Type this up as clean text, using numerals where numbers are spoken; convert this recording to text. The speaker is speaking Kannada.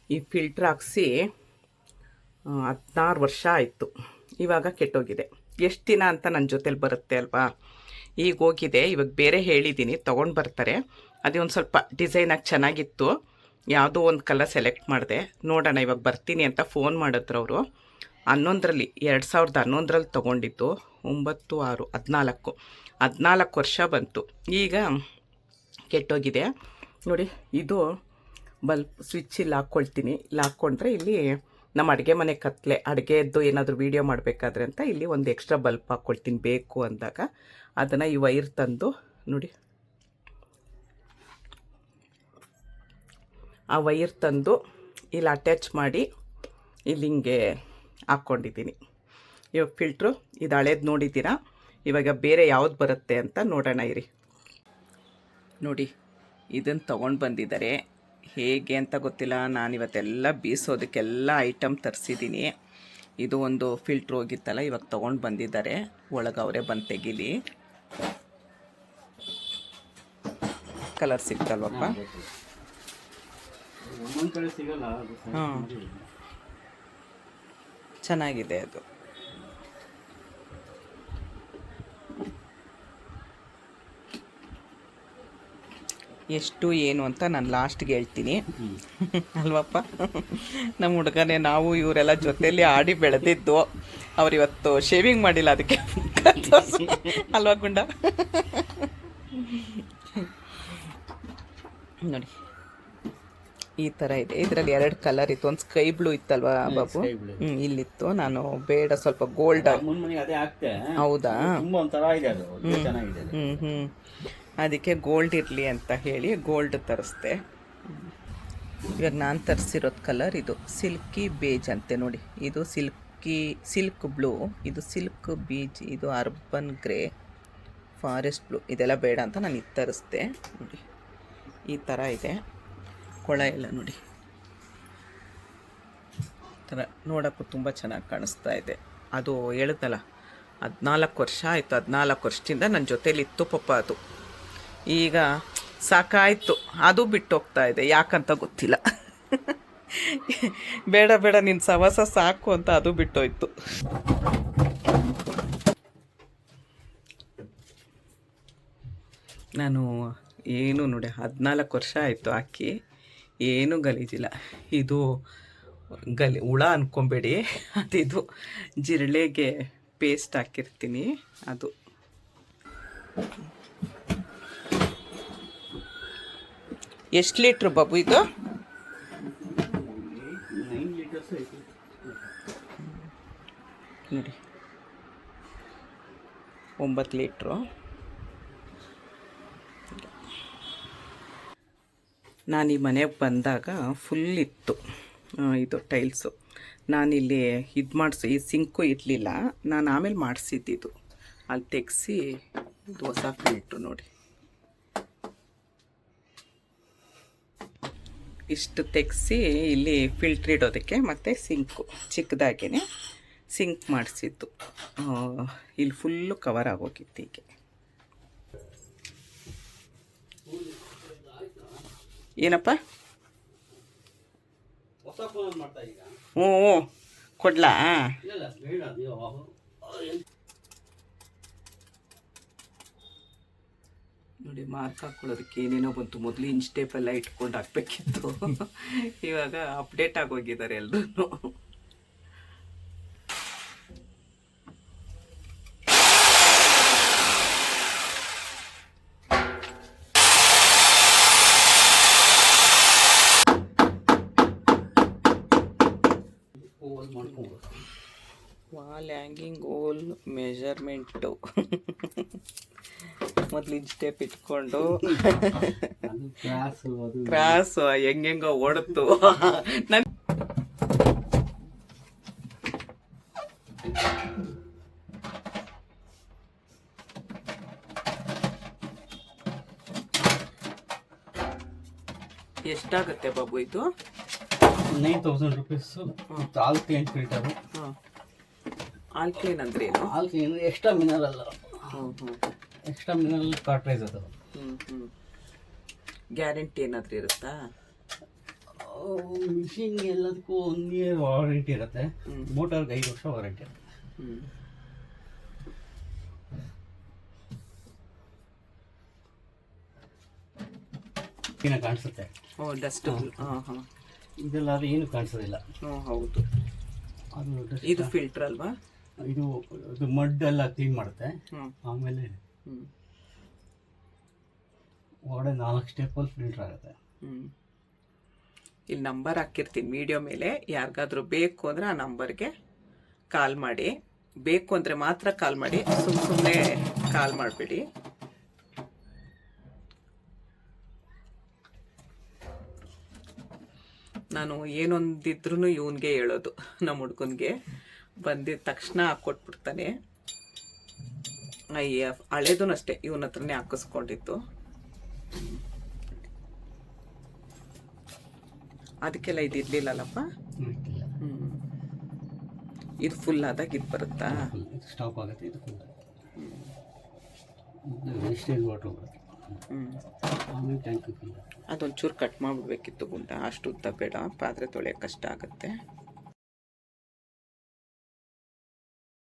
ಈ ಫಿಲ್ಟ್ರ್ ಹಾಕ್ಸಿ 16 ವರ್ಷ ಆಯಿತು. ಇವಾಗ ಕೆಟ್ಟೋಗಿದೆ. ಎಷ್ಟು ದಿನ ಅಂತ ನನ್ನ ಜೊತೇಲಿ ಬರುತ್ತೆ ಅಲ್ವಾ. ಈಗ ಹೋಗಿದೆ, ಇವಾಗ ಬೇರೆ ಹೇಳಿದ್ದೀನಿ ತೊಗೊಂಡು ಬರ್ತಾರೆ. ಅದೇ ಒಂದು ಸ್ವಲ್ಪ ಡಿಸೈನಾಗಿ ಚೆನ್ನಾಗಿತ್ತು, ಯಾವುದೋ ಒಂದು ಕಲರ್ ಸೆಲೆಕ್ಟ್ ಮಾಡಿದೆ. ನೋಡೋಣ ಇವಾಗ ಬರ್ತೀನಿ ಅಂತ ಫೋನ್ ಮಾಡಿದ್ರು ಅವರು. 11ರಲ್ಲಿ 2011ರಲ್ಲಿ ತೊಗೊಂಡಿದ್ದು. 9, 6, 14 ವರ್ಷ ಬಂತು. ಈಗ ಕೆಟ್ಟೋಗಿದೆ ನೋಡಿ. ಇದು ಬಲ್ಬ್ ಸ್ವಿಚ್ ಇಲ್ಲಿ ಹಾಕ್ಕೊಳ್ತೀನಿ. ಇಲ್ಲಿ ಹಾಕ್ಕೊಂಡ್ರೆ ಇಲ್ಲಿ ನಮ್ಮ ಅಡುಗೆ ಮನೆ ಕತ್ಲೆ, ಅಡುಗೆದ್ದು ಏನಾದರೂ ವೀಡಿಯೋ ಮಾಡಬೇಕಾದ್ರೆ ಅಂತ ಇಲ್ಲಿ ಒಂದು ಎಕ್ಸ್ಟ್ರಾ ಬಲ್ಬ್ ಹಾಕ್ಕೊಳ್ತೀನಿ ಬೇಕು ಅಂದಾಗ. ಅದನ್ನು ಈ ವೈರ್ ತಂದು ನೋಡಿ, ಆ ವೈರ್ ತಂದು ಇಲ್ಲಿ ಅಟ್ಯಾಚ್ ಮಾಡಿ ಇಲ್ಲಿ ಹಿಂಗೆ ಹಾಕ್ಕೊಂಡಿದ್ದೀನಿ. ಇವಾಗ ಫಿಲ್ಟ್ರು ಇದು ಹಳೇದು ನೋಡಿದ್ದೀರಾ. ಇವಾಗ ಬೇರೆ ಯಾವ್ದು ಬರುತ್ತೆ ಅಂತ ನೋಡೋಣ ಇರಿ. ನೋಡಿ, ಇದನ್ನು ತೊಗೊಂಡು ಬಂದಿದ್ದಾರೆ. ಹೇಗೆ ಅಂತ ಗೊತ್ತಿಲ್ಲ. ನಾನಿವತ್ತೆಲ್ಲ ಬೀಸೋದಕ್ಕೆಲ್ಲ ಐಟಮ್ ತರಿಸಿದ್ದೀನಿ. ಇದು ಒಂದು ಫಿಲ್ಟ್ರ್ ಹೋಗಿತ್ತಲ್ಲ, ಇವಾಗ ತೊಗೊಂಡು ಬಂದಿದ್ದಾರೆ. ಒಳಗೆ ಅವರೇ ಬಂದು ತೆಗೀಲಿ. ಕಲರ್ ಸಿಗ್ತಲ್ವಪ್ಪ? ಹಾಂ, ಚೆನ್ನಾಗಿದೆ ಅದು. ಎಷ್ಟು ಏನು ಅಂತ ನಾನು ಲಾಸ್ಟ್ಗೆ ಹೇಳ್ತೀನಿ ಅಲ್ವಪ್ಪ. ನಮ್ಮ ಹುಡುಗನೇ, ನಾವು ಇವರೆಲ್ಲ ಜೊತೆಯಲ್ಲಿ ಆಡಿ ಬೆಳೆದಿದ್ದು. ಅವರಿವತ್ತು ಶೇವಿಂಗ್ ಮಾಡಿಲ್ಲ, ಅದಕ್ಕೆ ಅಲ್ವಾ ಗುಂಡ? ನೋಡಿ, ಈ ಥರ ಇದೆ. ಇದರಲ್ಲಿ 2 ಕಲರ್ ಇತ್ತು. ಒಂದು ಸ್ಕೈ ಬ್ಲೂ ಇತ್ತಲ್ವಾ ಬಾಬು? ಇಲ್ಲಿತ್ತು. ನಾನು ಬೇಡ, ಸ್ವಲ್ಪ ಗೋಲ್ಡ್. ಹೌದಾ? ಅದಕ್ಕೆ ಗೋಲ್ಡ್ ಇರಲಿ ಅಂತ ಹೇಳಿ ಗೋಲ್ಡ್ ತರಿಸ್ದೆ. ಇವಾಗ ನಾನು ತರಿಸಿರೋದು ಕಲರ್ ಇದು ಸಿಲ್ಕಿ ಬೇಜ್ ಅಂತೆ ನೋಡಿ. ಇದು ಸಿಲ್ಕ್ ಬ್ಲೂ, ಇದು ಸಿಲ್ಕ್ ಬೀಜ್, ಇದು ಅರ್ಬನ್ ಗ್ರೇ, ಫಾರೆಸ್ಟ್ ಬ್ಲೂ. ಇದೆಲ್ಲ ಬೇಡ ಅಂತ ನಾನು ಇದು ತರಿಸ್ದೆ. ನೋಡಿ, ಈ ಥರ ಇದೆ. ಕೊಳ ಎಲ್ಲ ನೋಡಿ, ಥರ ನೋಡೋಕ್ಕೂ ತುಂಬ ಚೆನ್ನಾಗಿ ಕಾಣಿಸ್ತಾ ಇದೆ. ಅದು ಹೇಳಿದ್ನಲ್ಲ, 14 ವರ್ಷ ಆಯಿತು. 14 ವರ್ಷದಿಂದ ನನ್ನ ಜೊತೇಲಿ ಇತ್ತು ಪಾಪ. ಅದು ಈಗ ಸಾಕಾಯಿತು, ಅದು ಬಿಟ್ಟು ಹೋಗ್ತಾ ಇದೆ. ಯಾಕಂತ ಗೊತ್ತಿಲ್ಲ. ಬೇಡ ಬೇಡ ನಿನ್ನ ಸವಾಸ ಸಾಕು ಅಂತ ಅದು ಬಿಟ್ಟೋಯ್ತು. ನಾನು ಏನು ನೋಡಿ, 14 ವರ್ಷ ಆಯಿತು ಹಾಕಿ, ಏನೂ ಗಲೀಜಿಲ್ಲ. ಇದು ಹುಳ ಅಂದ್ಕೊಬೇಡಿ, ಅದಿದು ಜಿರಳೆಗೆ ಪೇಸ್ಟ್ ಹಾಕಿರ್ತೀನಿ ಅದು. ಎಷ್ಟು ಲೀಟ್ರು ಬಾಬು ಇದು? 9 ಲೀಟರ್ಸ್ ಐತಿ ನೋಡಿ. 9 ಲೀಟ್ರು. ನಾನು ಈ ಮನೆಗೆ ಬಂದಾಗ ಫುಲ್ ಇತ್ತು ಇದು ಟೈಲ್ಸು. ನಾನಿಲ್ಲಿ ಇದು ಮಾಡಿಸಿ, ಈ ಸಿಂಕು ಇರಲಿಲ್ಲ, ನಾನು ಆಮೇಲೆ ಮಾಡಿಸಿದ್ದಿದ್ದು. ಅಲ್ಲಿ ತೆಗೆಸಿ ಇದು ಹೊಸ ಫಿಲ್ಟ್ರು ನೋಡಿ. ಇಷ್ಟು ತೆಗೆಸಿ ಇಲ್ಲಿ ಫಿಲ್ಟ್ರ್ ಇಡೋದಕ್ಕೆ, ಮತ್ತು ಸಿಂಕು ಚಿಕ್ಕದಾಗೇ ಸಿಂಕ್ ಮಾಡಿಸಿದ್ದು. ಇಲ್ಲಿ ಫುಲ್ಲು ಕವರ್ ಆಗೋಗಿತ್ತು. ಹೀಗೆ ಏನಪ್ಪ? ಹ್ಞೂ ಕೊಡ್ಲಾ? ನೋಡಿ, ಮಾರ್ಕ್ ಹಾಕ್ಕೊಳ್ಳೋದಕ್ಕೆ ಏನೇನೋ ಬಂತು. ಮೊದಲು ಇಂಚ್ ಟೇಪೆಲ್ಲ ಇಟ್ಕೊಂಡು ಹಾಕ್ಬೇಕಿತ್ತು. ಇವಾಗ ಅಪ್ಡೇಟ್ ಆಗೋಗಿದ್ದಾರೆ ಎಲ್ಲರೂ. ವಾಲ್ ಹ್ಯಾಂಗಿಂಗ್ ಓಲ್ ಮೆಜರ್ಮೆಂಟು. ಮೊದಲು ಇಂಚ್ ಟೇಪ್ ಇಟ್ಕೊಂಡು ಕ್ರಾಸು ಹೆಂಗೆಂಗೋ ಓಡುತ್ತು. ಎಷ್ಟಾಗುತ್ತೆ ಬಾಬು ಇದು? 9,000 rupees. Alkaline filter. ಆಲ್ಕಲೈನ್ ಅಂದ್ರೆ ಏನು? Alkaline extra mineral. Extra mineral cartridge ಅದು. ಗ್ಯಾರಂಟಿ ಏನಾದರೂ ಇರುತ್ತಾ? ಮಿಷಿನ್ ಎಲ್ಲದಕ್ಕೂ 1 ಇಯರ್ ವಾರಂಟಿ ಇರುತ್ತೆ, ಹ್ಮ್. ಮೋಟರ್ಗೆ 5 ವರ್ಷ ವಾರಂಟಿ ಇರುತ್ತೆ. ಹ್ಞೂ ಇನ್ನು ಕಾಣಿಸುತ್ತೆ. ಓ ಡಸ್ಟ್. ಹಾಂ ಹಾಂ ಇದೆಲ್ಲ ಅದು ಏನು ಕಾಣಿಸೋದಿಲ್ಲ. ಹ್ಞೂ ಹೌದು. ಅದು dust. ಇದು ಫಿಲ್ಟರ್ ಅಲ್ವಾ? ಇದು ಇದು ಮಡ್ ಎಲ್ಲ ಕ್ಲೀನ್ ಮಾಡುತ್ತೆ. ಹ್ಞೂ ಆಮೇಲೆ ಹ್ಞೂ ಒಳಗಡೆ 4 ಸ್ಟೆಪ್ಪಲ್ಲಿ ಫಿಲ್ಟರ್ ಆಗುತ್ತೆ. ಹ್ಞೂ ಇಲ್ಲಿ ನಂಬರ್ ಹಾಕಿರ್ತೀನಿ ವಿಡಿಯೋ ಮೇಲೆ, ಯಾರಿಗಾದ್ರೂ ಬೇಕು ಅಂದರೆ ಆ ನಂಬರ್ಗೆ ಕಾಲ್ ಮಾಡಿ. ಬೇಕು ಅಂದರೆ ಮಾತ್ರ ಕಾಲ್ ಮಾಡಿ, ಸುಮ್ಮನೆ ಕಾಲ್ ಮಾಡಿಬಿಡಿ. ನಾನು ಏನೊಂದಿದ್ರೂ ಇವನಿಗೆ ಹೇಳೋದು, ನಮ್ಮ ಹುಡ್ಗನಿಗೆ ಬಂದಿದ ತಕ್ಷಣ ಹಾಕ್ಕೊಟ್ಬಿಡ್ತಾನೆ. ಅಯ್ಯ ಹಳೇದು ಅಷ್ಟೇ ಇವನ ಹತ್ರನೇ ಹಾಕಿಸ್ಕೊಂಡಿತ್ತು. ಅದಕ್ಕೆಲ್ಲ ಇದು ಇರ್ಲಿಲ್ಲಲ್ಲಪ್ಪ. ಇಟ್ಟಿಲ್ಲ. ಇದು ಫುಲ್ ಆದಾಗ ಇದು ಬರುತ್ತಾ? ಇದು ಸ್ಟಾಪ್ ಆಗುತ್ತೆ. ಇದು ಫುಲ್ ವೇಸ್ಟೇಜ್ ವಾಟರ್ ಬರುತ್ತೆ. ಆಮೇಲೆ ಟ್ಯಾಂಕ್ ಫುಲ್. ಅದೊಂಚೂರು ಕಟ್ ಮಾಡಿಬಿಡ್ಬೇಕಿತ್ತು ಗುಂಡ, ಅಷ್ಟು ಉದ್ದ ಬೇಡ, ಪಾತ್ರೆ ತೊಳೆಯೋಕೆ ಕಷ್ಟ ಆಗುತ್ತೆ.